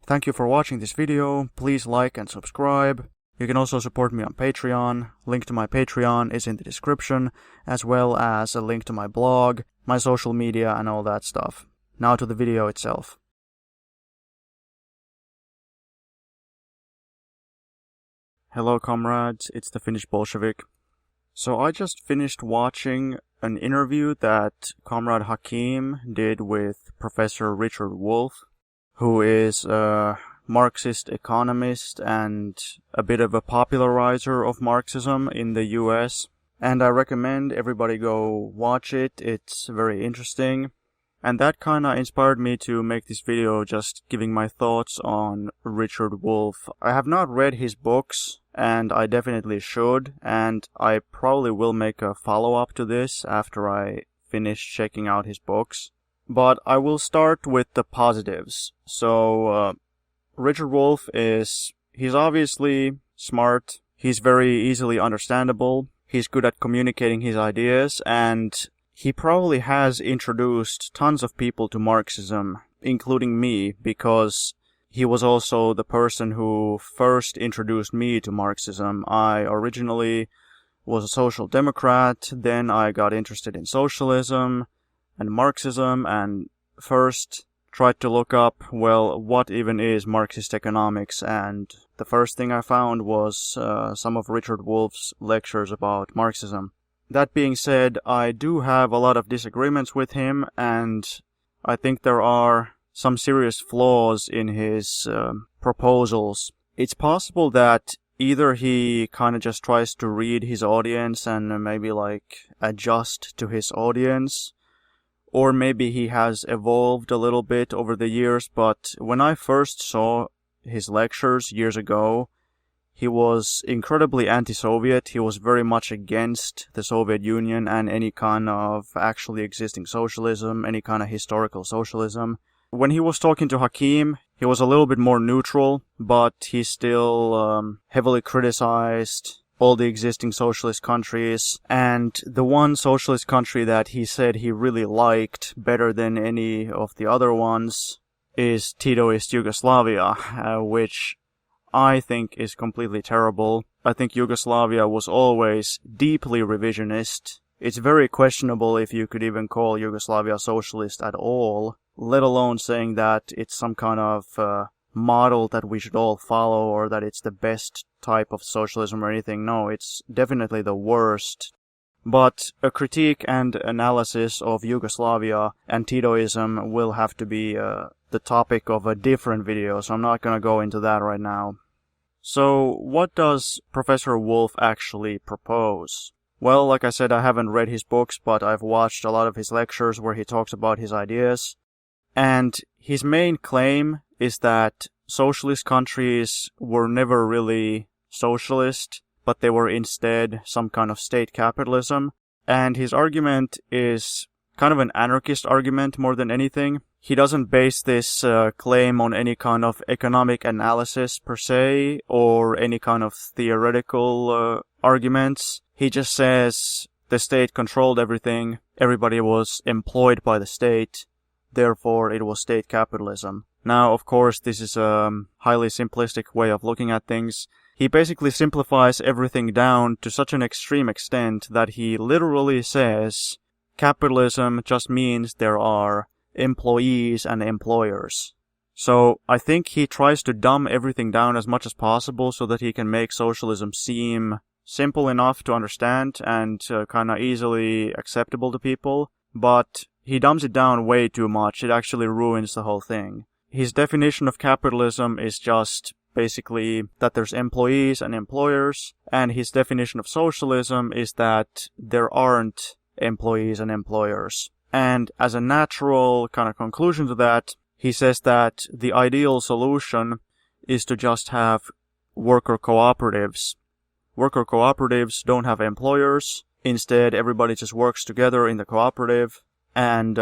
Thank you for watching this video. Please like and subscribe. You can also support me on Patreon. Link to my Patreon is in the description, as well as a link to my blog, my social media, and all that stuff. Now to the video itself. Hello comrades, it's the Finnish Bolshevik. So I just finished watching an interview that Comrade Hakim did with Professor Richard Wolff, who is a Marxist economist and a bit of a popularizer of Marxism in the US. And I recommend everybody go watch it, it's very interesting. And that kinda inspired me to make this video, just giving my thoughts on Richard Wolff. I have not read his books, and I definitely should, and I probably will make a follow-up to this after I finish checking out his books. But I will start with the positives. So, Richard Wolff he's obviously smart, he's very easily understandable, he's good at communicating his ideas, and he probably has introduced tons of people to Marxism, including me, because he was also the person who first introduced me to Marxism. I originally was a social democrat, then I got interested in socialism and Marxism, and first tried to look up, well, what even is Marxist economics, and the first thing I found was some of Richard Wolff's lectures about Marxism. That being said, I do have a lot of disagreements with him, and I think there are some serious flaws in his proposals. It's possible that either he kind of just tries to read his audience and maybe adjust to his audience, or maybe he has evolved a little bit over the years, but when I first saw his lectures years ago, he was incredibly anti-Soviet. He was very much against the Soviet Union and any kind of actually existing socialism, any kind of historical socialism. When he was talking to Hakim, he was a little bit more neutral, but he still heavily criticized all the existing socialist countries. And the one socialist country that he said he really liked better than any of the other ones is Titoist Yugoslavia, which I think is completely terrible. I think Yugoslavia was always deeply revisionist. It's very questionable if you could even call Yugoslavia socialist at all, let alone saying that it's some kind of model that we should all follow or that it's the best type of socialism or anything. No, it's definitely the worst. But a critique and analysis of Yugoslavia and Titoism will have to be the topic of a different video, so I'm not gonna go into that right now. So, what does Professor Wolff actually propose? Well, like I said, I haven't read his books, but I've watched a lot of his lectures where he talks about his ideas. And his main claim is that socialist countries were never really socialist, but they were instead some kind of state capitalism. And his argument is kind of an anarchist argument more than anything. He doesn't base this claim on any kind of economic analysis per se, or any kind of theoretical arguments. He just says the state controlled everything, everybody was employed by the state, therefore it was state capitalism. Now, of course, this is a highly simplistic way of looking at things. He basically simplifies everything down to such an extreme extent that he literally says capitalism just means there are employees and employers. So I think he tries to dumb everything down as much as possible so that he can make socialism seem simple enough to understand and kind of easily acceptable to people, but he dumbs it down way too much. It actually ruins the whole thing. His definition of capitalism is just basically that there's employees and employers, and his definition of socialism is that there aren't employees and employers. And as a natural kind of conclusion to that, he says that the ideal solution is to just have worker cooperatives. Worker cooperatives don't have employers. Instead, everybody just works together in the cooperative, and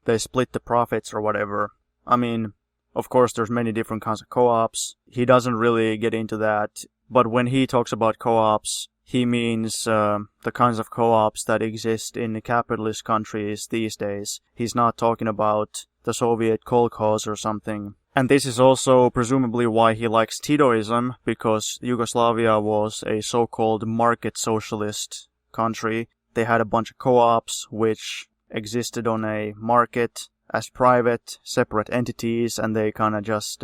they split the profits or whatever. I mean, of course, there's many different kinds of co-ops. He doesn't really get into that, but when he talks about co-ops, he means the kinds of co-ops that exist in capitalist countries these days. He's not talking about the Soviet kolkhoz or something. And this is also presumably why he likes Titoism, because Yugoslavia was a so-called market socialist country. They had a bunch of co-ops which existed on a market as private, separate entities, and they kind of just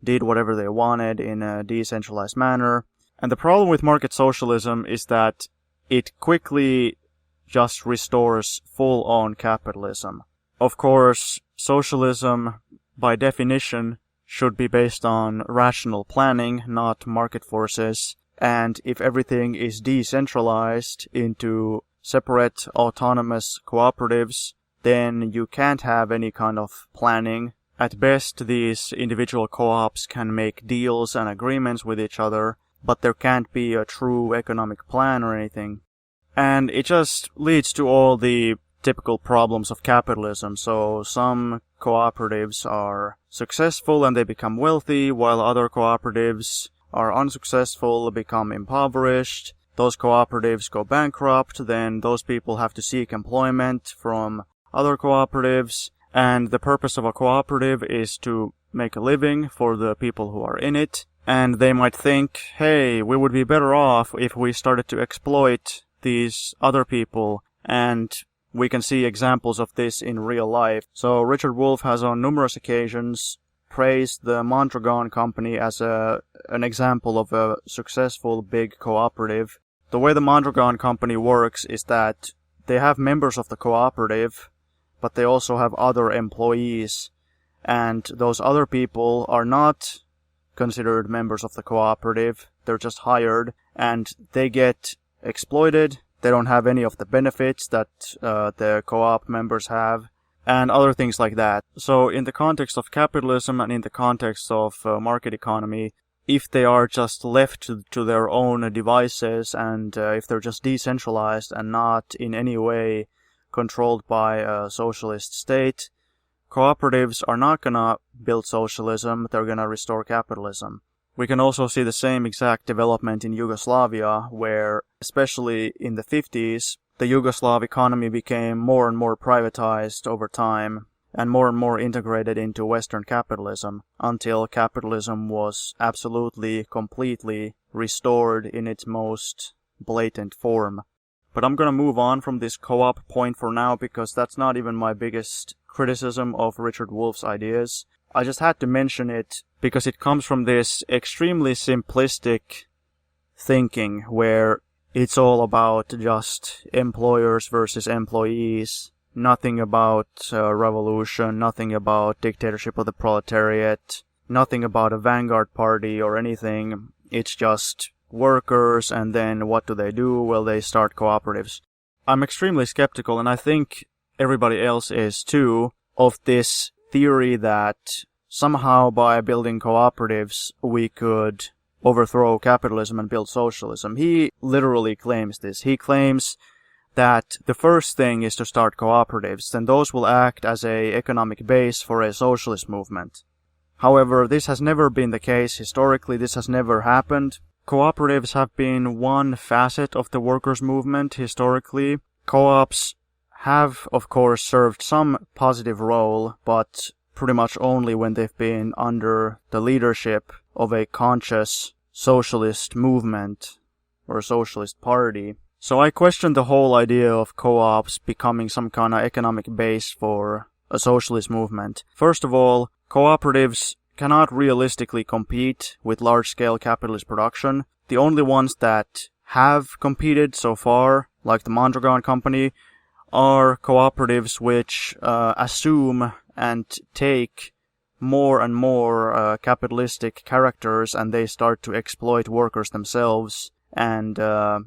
did whatever they wanted in a decentralized manner. And the problem with market socialism is that it quickly just restores full-on capitalism. Of course, socialism, by definition, should be based on rational planning, not market forces. And if everything is decentralized into separate autonomous cooperatives, then you can't have any kind of planning. At best, these individual co-ops can make deals and agreements with each other, but there can't be a true economic plan or anything. And it just leads to all the typical problems of capitalism. So some cooperatives are successful and they become wealthy, while other cooperatives are unsuccessful, become impoverished. Those cooperatives go bankrupt, then those people have to seek employment from other cooperatives, and the purpose of a cooperative is to make a living for the people who are in it, and they might think, hey, we would be better off if we started to exploit these other people, and we can see examples of this in real life. So Richard Wolff has on numerous occasions praised the Mondragon Company as an example of a successful big cooperative. The way the Mondragon Company works is that they have members of the cooperative, but they also have other employees, and those other people are not considered members of the cooperative. They're just hired, and they get exploited. They don't have any of the benefits that the co-op members have, and other things like that. So in the context of capitalism and in the context of market economy, if they are just left to their own devices, and if they're just decentralized and not in any way controlled by a socialist state, cooperatives are not gonna build socialism, they're gonna restore capitalism. We can also see the same exact development in Yugoslavia, where, especially in the 50s, the Yugoslav economy became more and more privatized over time, and more integrated into Western capitalism, until capitalism was absolutely, completely restored in its most blatant form. But I'm gonna move on from this co-op point for now, because that's not even my biggest criticism of Richard Wolff's ideas. I just had to mention it because it comes from this extremely simplistic thinking where it's all about just employers versus employees, nothing about revolution, nothing about dictatorship of the proletariat, nothing about a vanguard party or anything. It's just workers, and then what do? Well, they start cooperatives. I'm extremely skeptical, and I think everybody else is too, of this theory that somehow by building cooperatives we could overthrow capitalism and build socialism. He literally claims this. He claims that the first thing is to start cooperatives, and those will act as a economic base for a socialist movement. However, this has never been the case. Historically, this has never happened. Cooperatives have been one facet of the workers' movement historically. Co-ops have, of course, served some positive role, but pretty much only when they've been under the leadership of a conscious socialist movement or socialist party. So I question the whole idea of co-ops becoming some kind of economic base for a socialist movement. First of all, cooperatives cannot realistically compete with large-scale capitalist production. The only ones that have competed so far, like the Mondragon Company, are cooperatives which assume and take more and more capitalistic characters, and they start to exploit workers themselves and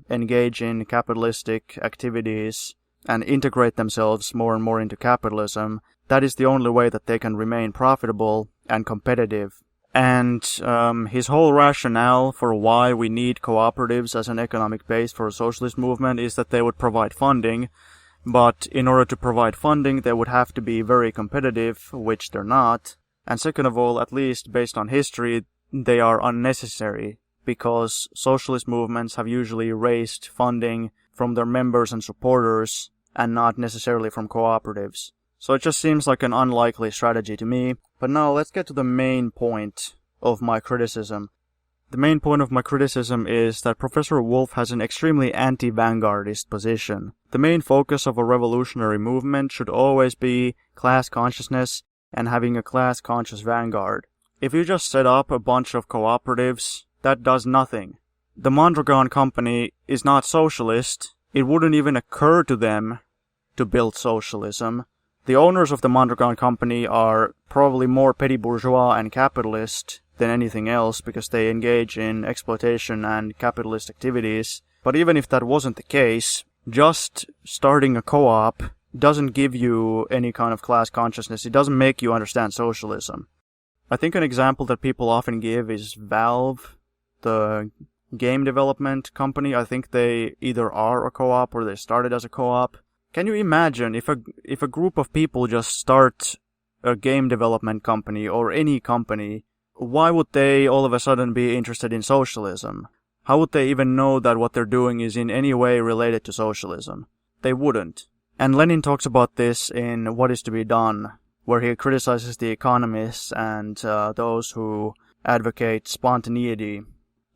engage in capitalistic activities and integrate themselves more and more into capitalism. That is the only way that they can remain profitable and competitive. And his whole rationale for why we need cooperatives as an economic base for a socialist movement is that they would provide funding. But in order to provide funding, they would have to be very competitive, which they're not. And second of all, at least based on history, they are unnecessary, because socialist movements have usually raised funding from their members and supporters, and not necessarily from cooperatives. So it just seems like an unlikely strategy to me. But now let's get to the main point of my criticism. The main point of my criticism is that Professor Wolff has an extremely anti-vanguardist position. The main focus of a revolutionary movement should always be class consciousness and having a class-conscious vanguard. If you just set up a bunch of cooperatives, that does nothing. The Mondragon Company is not socialist. It wouldn't even occur to them to build socialism. The owners of the Mondragon Company are probably more petty bourgeois and capitalist than anything else because they engage in exploitation and capitalist activities. But even if that wasn't the case, just starting a co-op doesn't give you any kind of class consciousness. It doesn't make you understand socialism. I think an example that people often give is Valve, the game development company. I think they either are a co-op or they started as a co-op. Can you imagine if a group of people just start a game development company or any company, why would they all of a sudden be interested in socialism? How would they even know that what they're doing is in any way related to socialism? They wouldn't. And Lenin talks about this in What is to be Done, where he criticizes the economists and those who advocate spontaneity.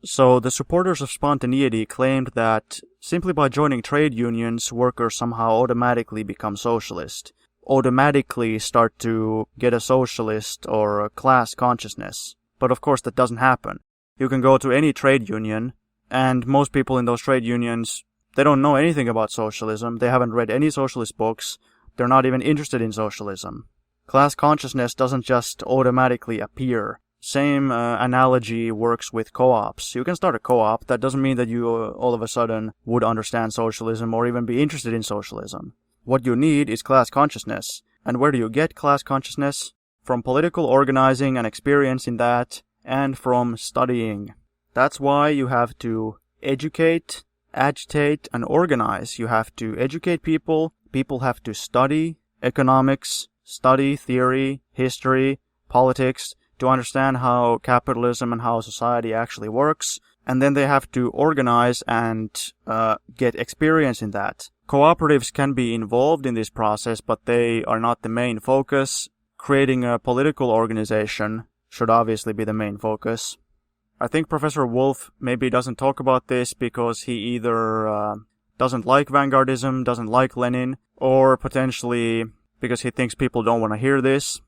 So the supporters of spontaneity claimed that simply by joining trade unions, workers somehow automatically become socialist, automatically start to get a socialist or a class consciousness. But of course that doesn't happen. You can go to any trade union, and most people in those trade unions, they don't know anything about socialism, they haven't read any socialist books, they're not even interested in socialism. Class consciousness doesn't just automatically appear. Same analogy works with co-ops. You can start a co-op. That doesn't mean that you all of a sudden would understand socialism or even be interested in socialism. What you need is class consciousness. And where do you get class consciousness? From political organizing and experience in that, and from studying. That's why you have to educate, agitate, and organize. You have to educate people. People have to study economics, study theory, history, politics, to understand how capitalism and how society actually works, and then they have to organize and get experience in that. Cooperatives can be involved in this process, but they are not the main focus. Creating a political organization should obviously be the main focus. I think Professor Wolff maybe doesn't talk about this because he either doesn't like vanguardism, doesn't like Lenin, or potentially because he thinks people don't want to hear this.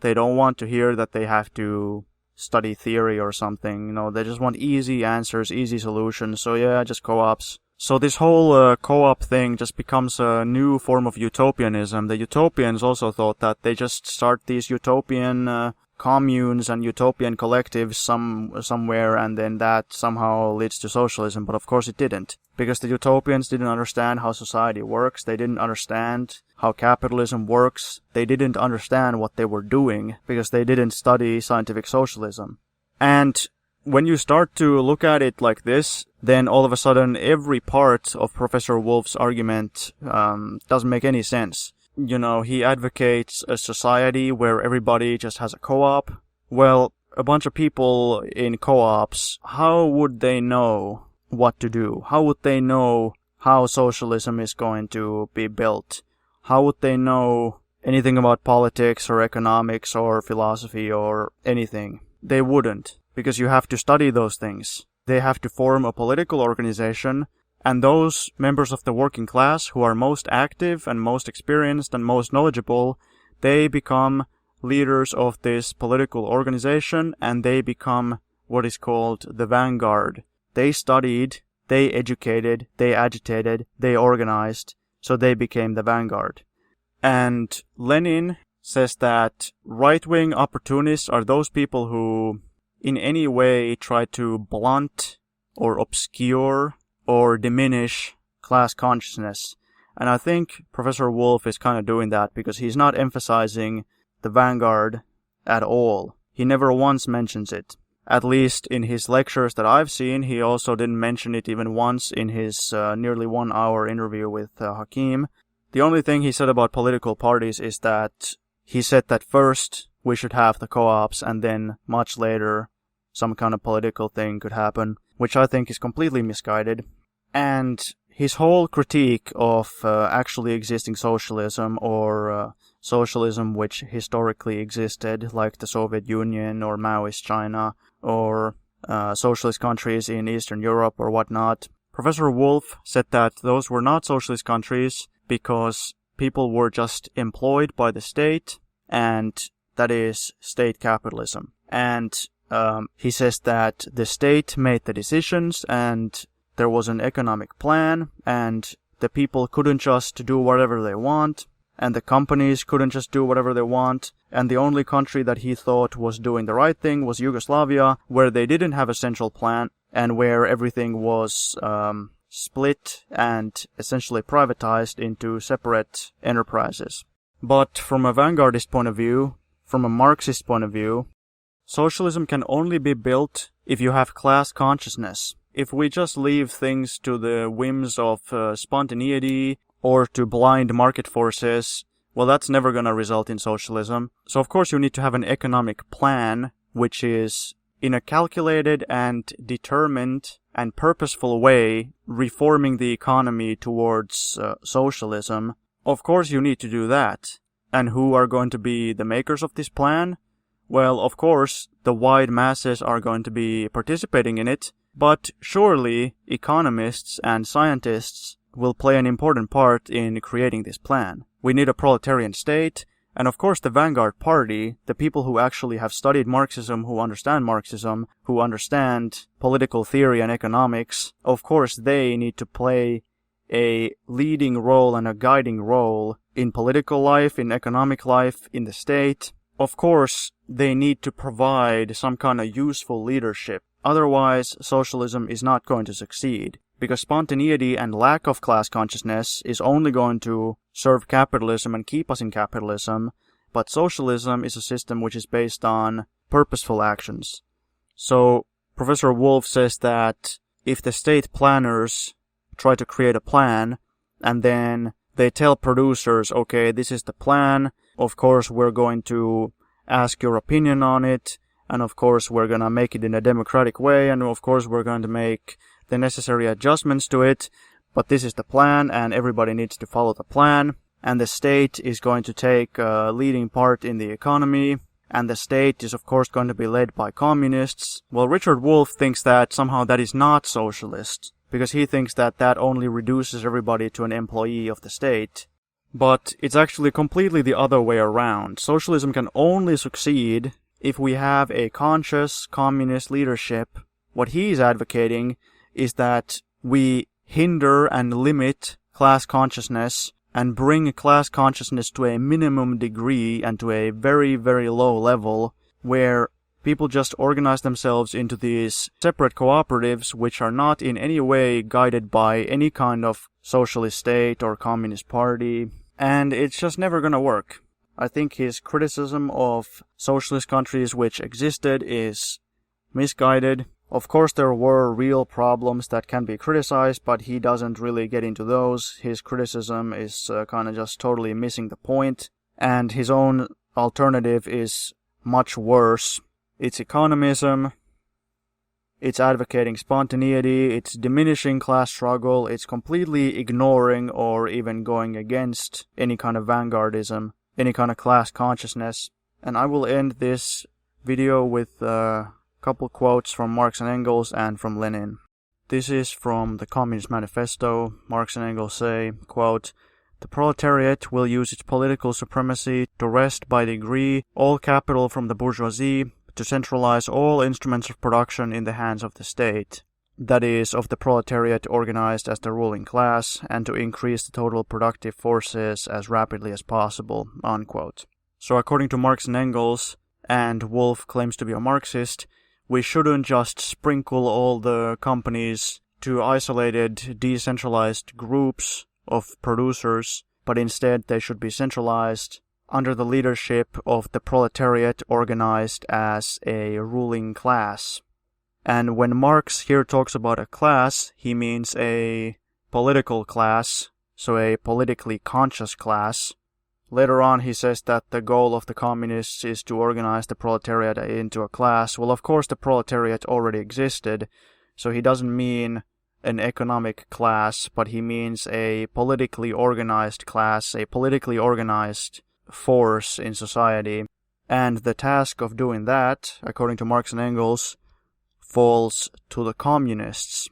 They don't want to hear that they have to study theory or something. You know, they just want easy answers, easy solutions. So yeah, just co-ops. So this whole co-op thing just becomes a new form of utopianism. The utopians also thought that they just start these utopian communes and utopian collectives somewhere, and then that somehow leads to socialism. But of course it didn't. Because the utopians didn't understand how society works. They didn't understand how capitalism works. They didn't understand what they were doing because they didn't study scientific socialism. And when you start to look at it like this, then all of a sudden every part of Professor Wolff's argument doesn't make any sense. You know, he advocates a society where everybody just has a co-op. Well, a bunch of people in co-ops, how would they know what to do? How would they know how socialism is going to be built? How would they know anything about politics or economics or philosophy or anything? They wouldn't, because you have to study those things. They have to form a political organization, and those members of the working class who are most active and most experienced and most knowledgeable, they become leaders of this political organization, and they become what is called the vanguard. They studied, they educated, they agitated, they organized, so they became the vanguard. And Lenin says that right-wing opportunists are those people who in any way try to blunt or obscure or diminish class consciousness. And I think Professor Wolff is kind of doing that because he's not emphasizing the vanguard at all. He never once mentions it. At least in his lectures that I've seen, he also didn't mention it even once in his nearly 1 hour interview with Hakim. The only thing he said about political parties is that he said that first we should have the co-ops and then much later some kind of political thing could happen, which I think is completely misguided. And his whole critique of actually existing socialism or socialism which historically existed, like the Soviet Union or Maoist China or socialist countries in Eastern Europe or whatnot, Professor Wolff said that those were not socialist countries because people were just employed by the state, and that is state capitalism. And he says that the state made the decisions and there was an economic plan, and the people couldn't just do whatever they want, and the companies couldn't just do whatever they want, and the only country that he thought was doing the right thing was Yugoslavia, where they didn't have a central plan, and where everything was split and essentially privatized into separate enterprises. But from a vanguardist point of view, from a Marxist point of view, socialism can only be built if you have class consciousness. If we just leave things to the whims of spontaneity or to blind market forces, well, that's never going to result in socialism. So of course you need to have an economic plan which is in a calculated and determined and purposeful way reforming the economy towards socialism. Of course you need to do that. And who are going to be the makers of this plan? Well, of course, the wide masses are going to be participating in it, but surely economists and scientists will play an important part in creating this plan. We need a proletarian state, and of course the vanguard party, the people who actually have studied Marxism, who understand political theory and economics, of course they need to play a leading role and a guiding role in political life, in economic life, in the state. Of course, they need to provide some kind of useful leadership. Otherwise, socialism is not going to succeed, because spontaneity and lack of class consciousness is only going to serve capitalism and keep us in capitalism, but socialism is a system which is based on purposeful actions. So, Professor Wolff says that if the state planners try to create a plan, and then they tell producers, okay, this is the plan, of course we're going to ask your opinion on it, and of course we're going to make it in a democratic way, and of course we're going to make the necessary adjustments to it, but this is the plan and everybody needs to follow the plan, and the state is going to take a leading part in the economy, and the state is of course going to be led by communists. Well, Richard Wolff thinks that somehow that is not socialist, because he thinks that that only reduces everybody to an employee of the state. But it's actually completely the other way around. Socialism can only succeed if we have a conscious communist leadership. What he is advocating is that we hinder and limit class consciousness and bring class consciousness to a minimum degree and to a very, very low level where people just organize themselves into these separate cooperatives which are not in any way guided by any kind of socialist state or communist party. And it's just never gonna work. I think his criticism of socialist countries which existed is misguided. Of course there were real problems that can be criticized, but he doesn't really get into those. His criticism is kind of just totally missing the point. And his own alternative is much worse. It's economism, it's advocating spontaneity, it's diminishing class struggle, it's completely ignoring or even going against any kind of vanguardism, any kind of class consciousness. And I will end this video with a couple quotes from Marx and Engels and from Lenin. This is from the Communist Manifesto. Marx and Engels say, quote, "The proletariat will use its political supremacy to wrest by degree all capital from the bourgeoisie, to centralize all instruments of production in the hands of the state, that is, of the proletariat organized as the ruling class, and to increase the total productive forces as rapidly as possible," unquote. So according to Marx and Engels, and Wolff claims to be a Marxist, we shouldn't just sprinkle all the companies to isolated, decentralized groups of producers, but instead they should be centralized under the leadership of the proletariat organized as a ruling class. And when Marx here talks about a class, he means a political class, so a politically conscious class. Later on he says that the goal of the communists is to organize the proletariat into a class. Well, of course the proletariat already existed, so he doesn't mean an economic class, but he means a politically organized class, a politically organized force in society. And the task of doing that, according to Marx and Engels, falls to the communists.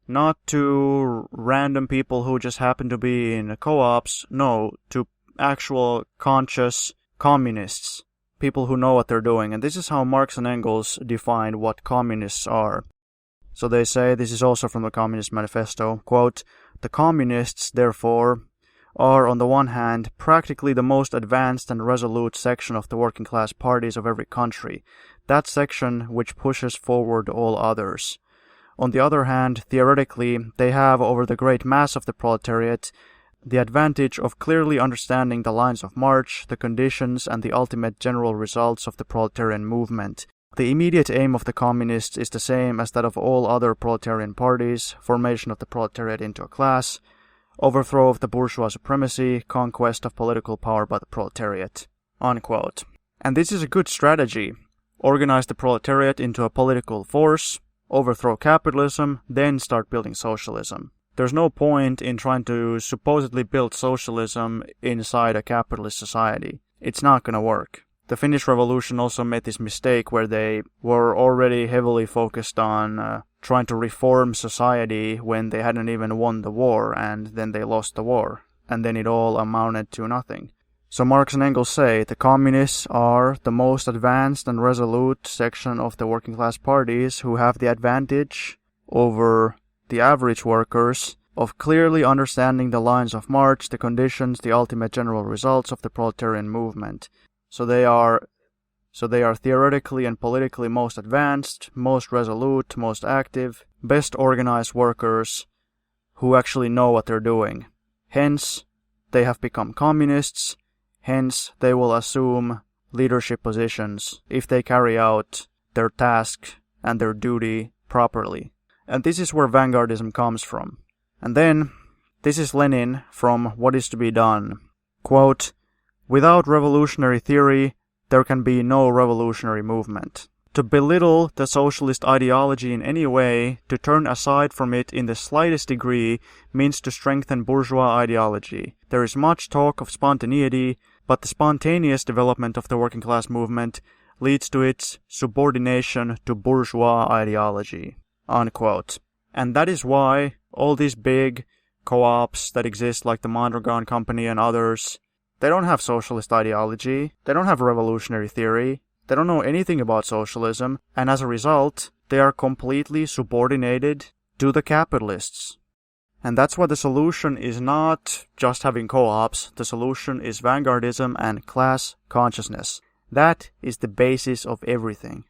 Not to random people who just happen to be in co-ops, no, to actual conscious communists, people who know what they're doing. And this is how Marx and Engels defined what communists are. So they say, this is also from the Communist Manifesto, quote, "The communists, therefore, are on the one hand practically the most advanced and resolute section of the working class parties of every country, that section which pushes forward all others. On the other hand, theoretically, they have over the great mass of the proletariat the advantage of clearly understanding the lines of march, the conditions and the ultimate general results of the proletarian movement. The immediate aim of the communists is the same as that of all other proletarian parties, formation of the proletariat into a class, overthrow of the bourgeois supremacy, conquest of political power by the proletariat." Unquote. And this is a good strategy. Organize the proletariat into a political force, overthrow capitalism, then start building socialism. There's no point in trying to supposedly build socialism inside a capitalist society. It's not going to work. The Finnish Revolution also made this mistake where they were already heavily focused on trying to reform society when they hadn't even won the war, and then they lost the war, and then it all amounted to nothing. So Marx and Engels say the communists are the most advanced and resolute section of the working class parties who have the advantage over the average workers of clearly understanding the lines of march, the conditions, the ultimate general results of the proletarian movement. So they are theoretically and politically most advanced, most resolute, most active, best organized workers who actually know what they're doing. Hence, they have become communists. Hence, they will assume leadership positions if they carry out their task and their duty properly. And this is where vanguardism comes from. And then, this is Lenin from What is to be Done. Quote, "Without revolutionary theory, there can be no revolutionary movement. To belittle the socialist ideology in any way, to turn aside from it in the slightest degree, means to strengthen bourgeois ideology. There is much talk of spontaneity, but the spontaneous development of the working class movement leads to its subordination to bourgeois ideology." Unquote. And that is why all these big co-ops that exist like the Mondragon Company and others, they don't have socialist ideology, they don't have revolutionary theory, they don't know anything about socialism, and as a result, they are completely subordinated to the capitalists. And that's why the solution is not just having co-ops, the solution is vanguardism and class consciousness. That is the basis of everything.